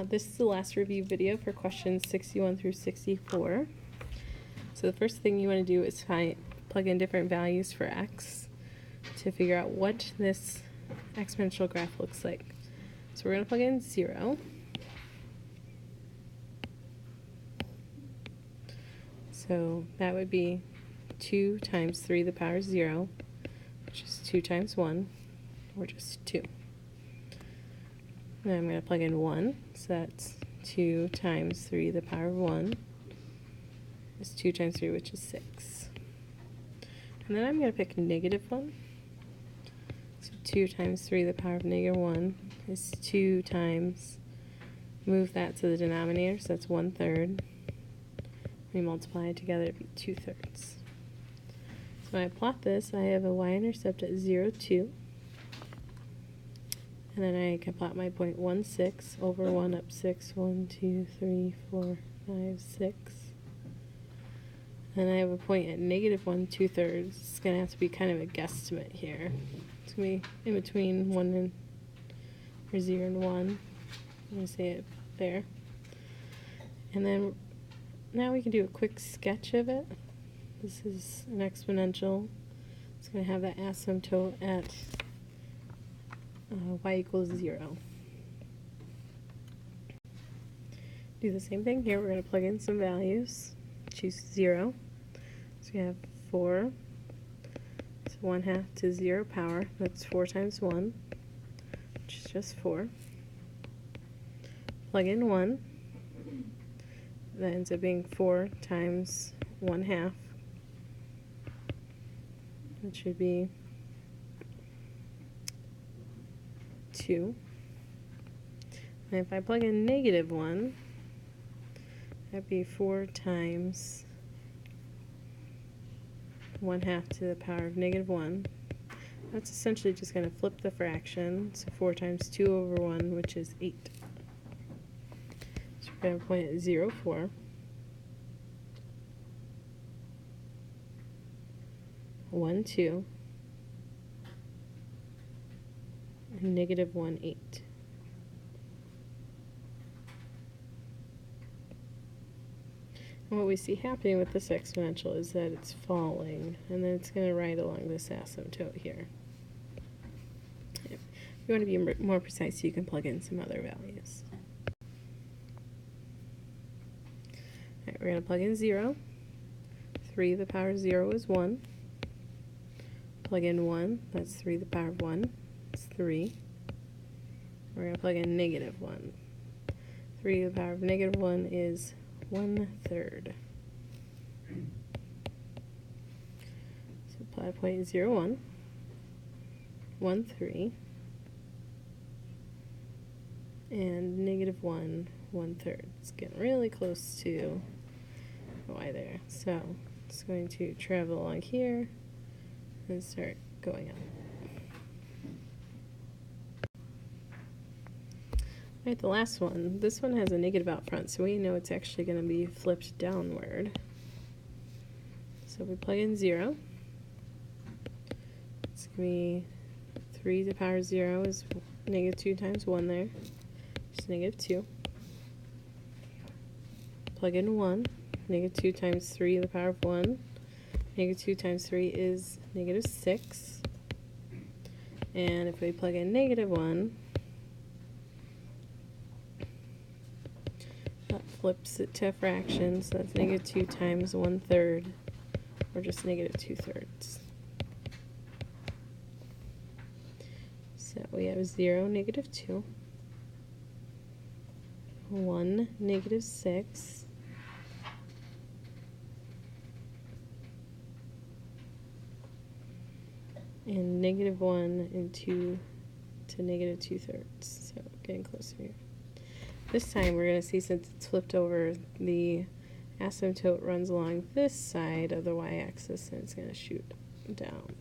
This is the last review video for questions 61 through 64. So the first thing you want to do is plug in different values for x to figure out what this exponential graph looks like. So we're going to plug in 0. So that would be 2 times 3 to the power 0, which is 2 times 1, or just 2. Then I'm going to plug in 1, so that's 2 times 3 to the power 1. It's 2 times 3, which is 6. And then I'm going to pick -1. So 2 times 3 to the power of -1 is 2 times, move that to the denominator, so that's 1/3. We multiply it together to be 2/3. So when I plot this, I have a y-intercept at 0, 2. And then I can plot my point 1, 6 over 1 up 6, 1, 2, 3, 4, 5, 6. And I have a point at -1, 2/3. It's going to have to be kind of a guesstimate here. It's going to be in between 0 and 1. I'm going to say it there. And then now we can do a quick sketch of it. This is an exponential. It's going to have that asymptote at y equals 0. Do the same thing here. We're going to plug in some values. Choose 0. So we have 4. So 1/2 to 0 power. That's 4 times 1, which is just 4. Plug in 1. That ends up being 4 times 1/2. That should be 2. And if I plug in -1, that'd be 4 times 1/2 to the power of -1. That's essentially just going to flip the fraction. So 4 times 2 over 1, which is 8. So we're going to point at 0, 4. 1, 2. And -1, 8. And what we see happening with this exponential is that it's falling, and then it's going to ride along this asymptote here. If you want to be more precise, you can plug in some other values. Alright, we're going to plug in 0. 3 to the power of 0 is 1. Plug in 1, that's 3 to the power of 1. It's 3. We're going to plug in -1. 3 to the power of -1 is 1/3. So apply point 0, 1, 1, 3, and -1, 1/3. It's getting really close to y there. So it's going to travel along here and start going up. Alright, the last one. This one has a negative out front, so we know it's actually going to be flipped downward. So we plug in 0. It's going to be 3 to the power of 0 is -2 times 1 there. It's -2. Plug in 1. -2 times 3 to the power of 1. -2 times 3 is -6. And if we plug in -1, that flips it to a fraction, so that's -2 times 1/3, or just -2/3. So we have 0, -2, 1, -6, and -1 and 2 to -2/3. So getting closer here. This time we're going to see, since it's flipped over, the asymptote runs along this side of the y-axis and it's going to shoot down.